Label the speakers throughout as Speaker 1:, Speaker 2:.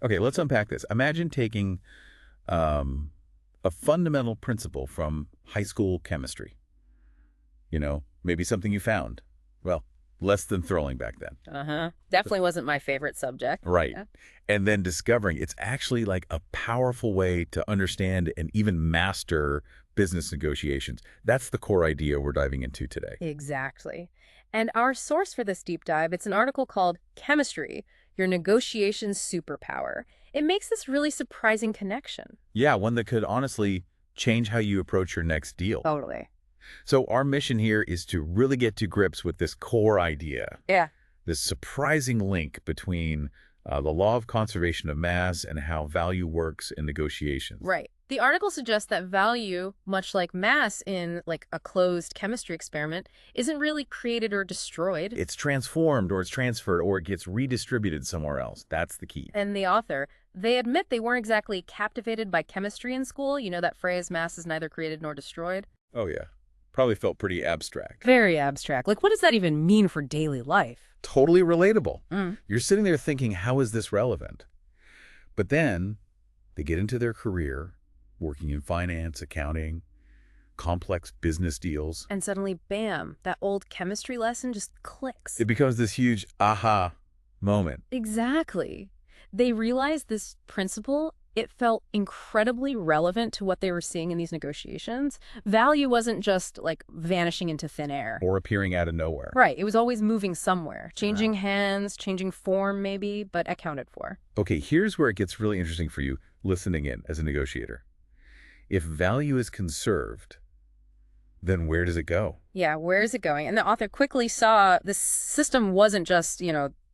Speaker 1: Okay, let's unpack this. Imagine taking um, a fundamental principle from high school chemistry. Maybe something you found. Well, less than thrilling back then.
Speaker 2: Uh-huh. Definitely wasn't my favorite subject.
Speaker 1: Right.
Speaker 2: Yeah.
Speaker 1: And then discovering it's actually like a powerful way to understand and even master business negotiations. That's the core idea we're diving into today.
Speaker 2: Exactly. And our source for this deep dive, it's an article called Chemistry, Your Negotiations Superpower. It makes this really surprising connection.
Speaker 1: Yeah, one that could honestly change how you approach your next deal.
Speaker 2: Totally.
Speaker 1: So our mission here is to really get to grips with this core idea,
Speaker 2: Yeah.
Speaker 1: this surprising link between the law of conservation of mass and how value works in negotiations.
Speaker 2: Right. The article suggests that value, much like mass in like a closed chemistry experiment, isn't really created or destroyed.
Speaker 1: It's transformed or it's transferred or it gets redistributed somewhere else. That's the key.
Speaker 2: And the author, they admit they weren't exactly captivated by chemistry in school. You know that phrase, mass is neither created nor destroyed?
Speaker 1: Oh, yeah. Probably felt pretty abstract.
Speaker 2: Very abstract. Like, what does that even mean for daily life?
Speaker 1: Totally relatable.
Speaker 2: Mm.
Speaker 1: You're sitting there thinking, how is this relevant? But then they get into their career, working in finance, accounting, complex business deals.
Speaker 2: And suddenly, bam, that old chemistry lesson just clicks.
Speaker 1: It becomes this huge aha moment.
Speaker 2: Exactly. They realized this principle, it felt incredibly relevant to what they were seeing in these negotiations. Value wasn't just like vanishing into thin air.
Speaker 1: Or appearing out of nowhere.
Speaker 2: Right. It was always moving somewhere, changing hands, changing form maybe, but accounted for.
Speaker 1: Okay, here's where it gets really interesting for you listening in as a negotiator. If value is conserved, then where does it go?
Speaker 2: Yeah, where is it going? And the author quickly saw this system wasn't just,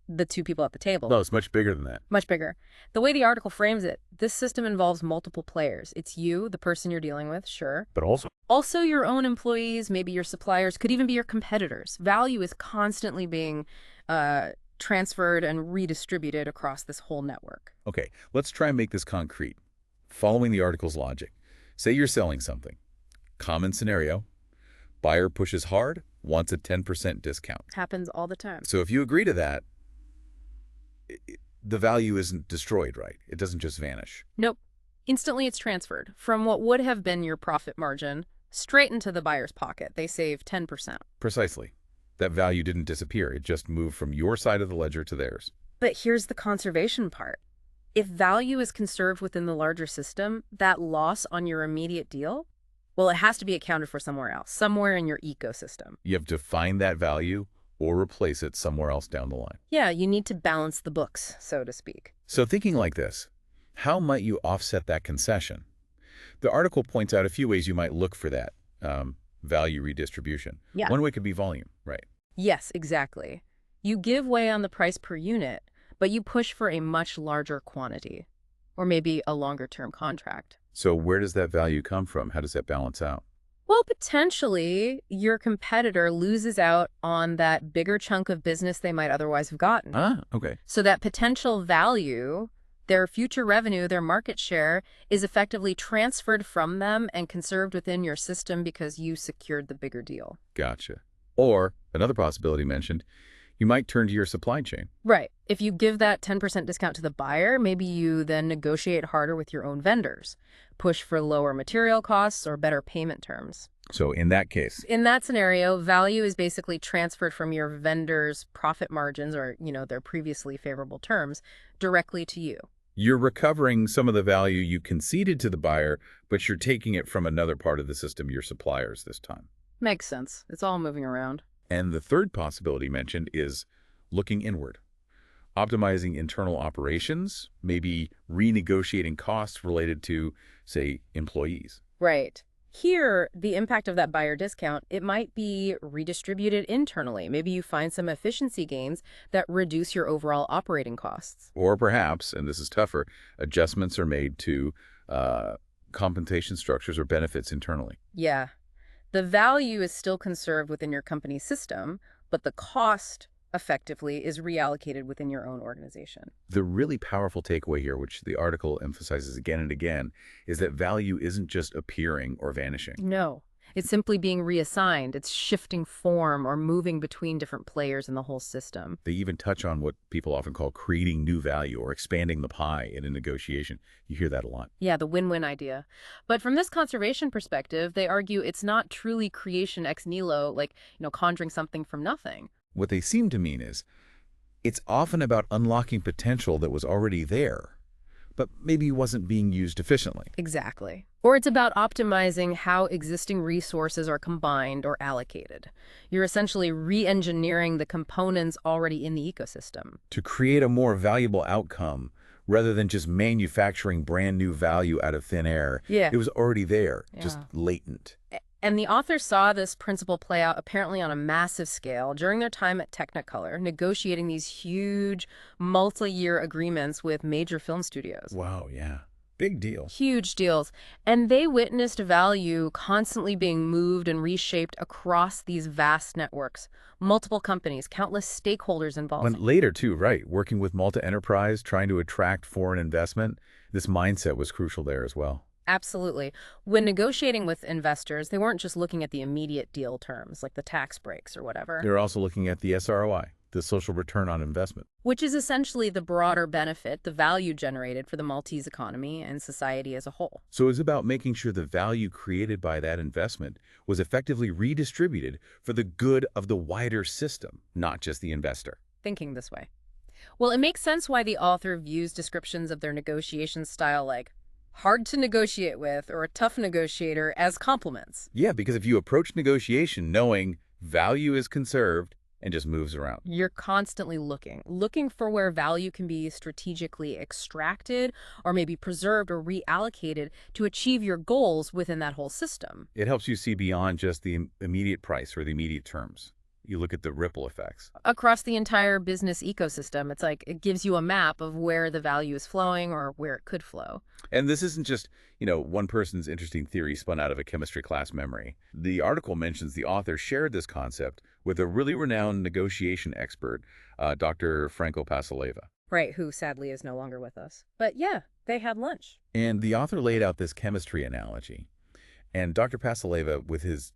Speaker 2: the two people at the table.
Speaker 1: No, it's much bigger than that.
Speaker 2: Much bigger. The way the article frames it, this system involves multiple players. It's you, the person you're dealing with, sure.
Speaker 1: But also,
Speaker 2: Also your own employees, maybe your suppliers, could even be your competitors. Value is constantly being transferred and redistributed across this whole network.
Speaker 1: okay, let's try and make this concrete. Following the article's logic, say you're selling something. Common scenario, buyer pushes hard, wants a 10% discount.
Speaker 2: Happens all the time.
Speaker 1: So if you agree to that, the value isn't destroyed, right? It doesn't just vanish.
Speaker 2: Nope. Instantly it's transferred from what would have been your profit margin straight into the buyer's pocket. They save 10%.
Speaker 1: Precisely. That value didn't disappear. It just moved from your side of the ledger to theirs.
Speaker 2: But here's the conservation part. If value is conserved within the larger system, that loss on your immediate deal, well, it has to be accounted for somewhere else, somewhere in your ecosystem.
Speaker 1: You have to find that value or replace it somewhere else down the line.
Speaker 2: Yeah, you need to balance the books, so to speak.
Speaker 1: So thinking like this, how might you offset that concession? The article points out a few ways you might look for that value redistribution.
Speaker 2: Yeah.
Speaker 1: One way could be volume, right?
Speaker 2: Yes, exactly. You give way on the price per unit, but you push for a much larger quantity, or maybe a longer-term contract.
Speaker 1: So where does that value come from? How does that balance out?
Speaker 2: Well, potentially, your competitor loses out on that bigger chunk of business they might otherwise have gotten.
Speaker 1: Ah, okay.
Speaker 2: So that potential value, their future revenue, their market share, is effectively transferred from them and conserved within your system because you secured the bigger deal.
Speaker 1: Gotcha. Or another possibility mentioned, you might turn to your supply chain.
Speaker 2: Right. If you give that 10% discount to the buyer, maybe you then negotiate harder with your own vendors, push for lower material costs or better payment terms.
Speaker 1: So in that case,
Speaker 2: In that scenario, value is basically transferred from your vendor's profit margins or, their previously favorable terms directly to you.
Speaker 1: you're recovering some of the value you conceded to the buyer, but you're taking it from another part of the system, your suppliers this time.
Speaker 2: Makes sense. It's all moving around.
Speaker 1: And the third possibility mentioned is looking inward, optimizing internal operations, maybe renegotiating costs related to, say, employees.
Speaker 2: Right. Here, the impact of that buyer discount, it might be redistributed internally. Maybe you find some efficiency gains that reduce your overall operating costs.
Speaker 1: Or perhaps, and this is tougher, adjustments are made to compensation structures or benefits internally.
Speaker 2: Yeah. The value is still conserved within your company's system, but the cost effectively is reallocated within your own organization.
Speaker 1: The really powerful takeaway here, which the article emphasizes again and again, is that value isn't just appearing or vanishing.
Speaker 2: No. It's simply being reassigned. It's shifting form or moving between different players in the whole system.
Speaker 1: They even touch on what people often call creating new value or expanding the pie in a negotiation. You hear that a lot.
Speaker 2: Yeah, the win-win idea. But from this conservation perspective, they argue it's not truly creation ex nihilo, like, conjuring something from nothing.
Speaker 1: What they seem to mean is it's often about unlocking potential that was already there, but maybe wasn't being used efficiently.
Speaker 2: Exactly. Or it's about optimizing how existing resources are combined or allocated. You're essentially re-engineering the components already in the ecosystem.
Speaker 1: To create a more valuable outcome rather than just manufacturing brand new value out of thin air.
Speaker 2: Yeah.
Speaker 1: It was already there, just
Speaker 2: Yeah.
Speaker 1: latent.
Speaker 2: And the authors saw this principle play out apparently on a massive scale during their time at Technicolor, negotiating these huge multi-year agreements with major film studios.
Speaker 1: Wow, yeah. Big deal.
Speaker 2: Huge deals. And they witnessed value constantly being moved and reshaped across these vast networks. Multiple companies, countless stakeholders involved.
Speaker 1: When later, too, right, working with Malta Enterprise, trying to attract foreign investment, this mindset was crucial there as well.
Speaker 2: Absolutely. When negotiating with investors, they weren't just looking at the immediate deal terms, like the tax breaks or whatever,
Speaker 1: They're also looking at the SROI, the social return on investment.
Speaker 2: which is essentially the broader benefit, the value generated for the Maltese economy and society as a whole.
Speaker 1: So it's about making sure the value created by that investment was effectively redistributed for the good of the wider system, not just the investor.
Speaker 2: Thinking this way. Well, it makes sense why the author views descriptions of their negotiation style like hard to negotiate with or a tough negotiator as compliments.
Speaker 1: Yeah, because if you approach negotiation knowing value is conserved and just moves around.
Speaker 2: You're constantly looking for where value can be strategically extracted or maybe preserved or reallocated to achieve your goals within that whole system.
Speaker 1: It helps you see beyond just the immediate price or the immediate terms. You look at the ripple effects.
Speaker 2: Across the entire business ecosystem, it's like it gives you a map of where the value is flowing or where it could flow.
Speaker 1: And this isn't just, one person's interesting theory spun out of a chemistry class memory. The article mentions the author shared this concept with a really renowned negotiation expert, Dr. Franco Pasaleva.
Speaker 2: Right, who sadly is no longer with us. But yeah, they had lunch.
Speaker 1: And the author laid out this chemistry analogy. And Dr. Pasaleva, with his,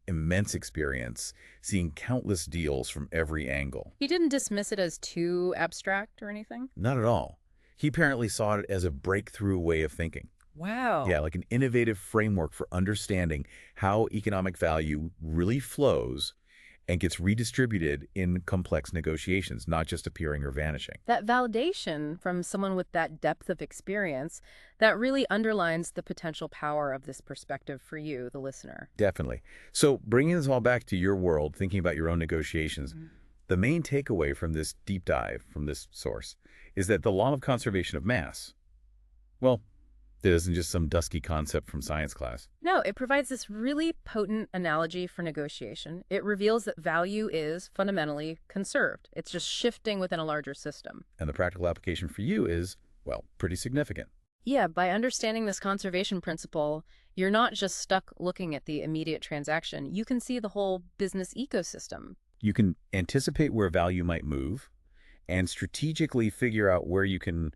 Speaker 1: immense experience, seeing countless deals from every angle.
Speaker 2: He didn't dismiss it as too abstract or anything.
Speaker 1: Not at all. He apparently saw it as a breakthrough way of thinking.
Speaker 2: Wow.
Speaker 1: Yeah, like an innovative framework for understanding how economic value really flows and gets redistributed in complex negotiations, not just appearing or vanishing.
Speaker 2: That validation from someone with that depth of experience, that really underlines the potential power of this perspective for you, the listener.
Speaker 1: Definitely. So bringing this all back to your world, thinking about your own negotiations, the main takeaway from this deep dive, from this source, is that the law of conservation of mass, well, it isn't just some dusky concept from science class.
Speaker 2: No, it provides this really potent analogy for negotiation. It reveals that value is fundamentally conserved. It's just shifting within a larger system.
Speaker 1: And the practical application for you is, well, pretty significant.
Speaker 2: Yeah, by understanding this conservation principle, you're not just stuck looking at the immediate transaction. You can see the whole business ecosystem.
Speaker 1: You can anticipate where value might move and strategically figure out where you can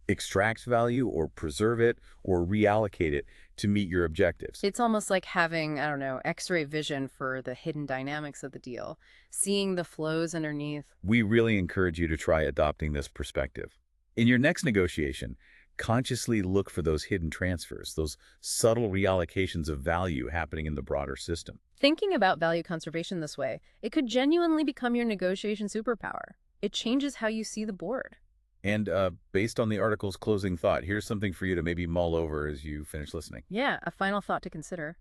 Speaker 1: extract value or preserve it or reallocate it to meet your objectives.
Speaker 2: It's almost like having, I don't know, X-ray vision for the hidden dynamics of the deal, seeing the flows underneath.
Speaker 1: We really encourage you to try adopting this perspective. In your next negotiation, consciously look for those hidden transfers, those subtle reallocations of value happening in the broader system.
Speaker 2: Thinking about value conservation this way, it could genuinely become your negotiation superpower. It changes how you see the board.
Speaker 1: And based on the article's closing thought, here's something for you to maybe mull over as you finish listening.
Speaker 2: Yeah, a final thought to consider.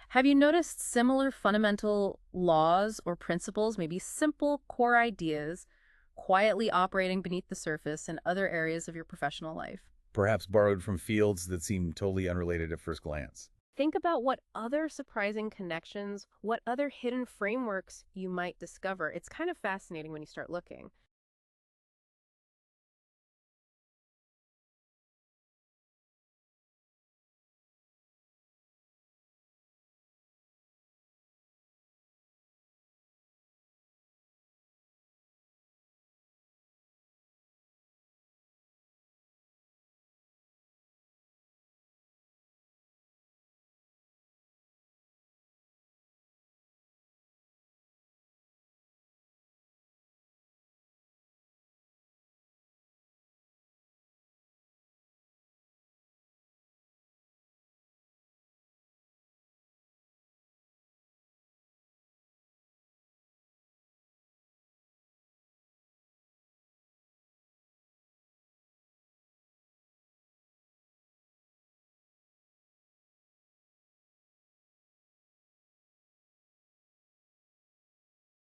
Speaker 2: Have you noticed similar fundamental laws or principles, maybe simple core ideas, quietly operating beneath the surface in other areas of your professional life?
Speaker 1: Perhaps borrowed from fields that seem totally unrelated at first glance.
Speaker 2: Think about what other surprising connections, what other hidden frameworks you might discover. It's kind of fascinating when you start looking.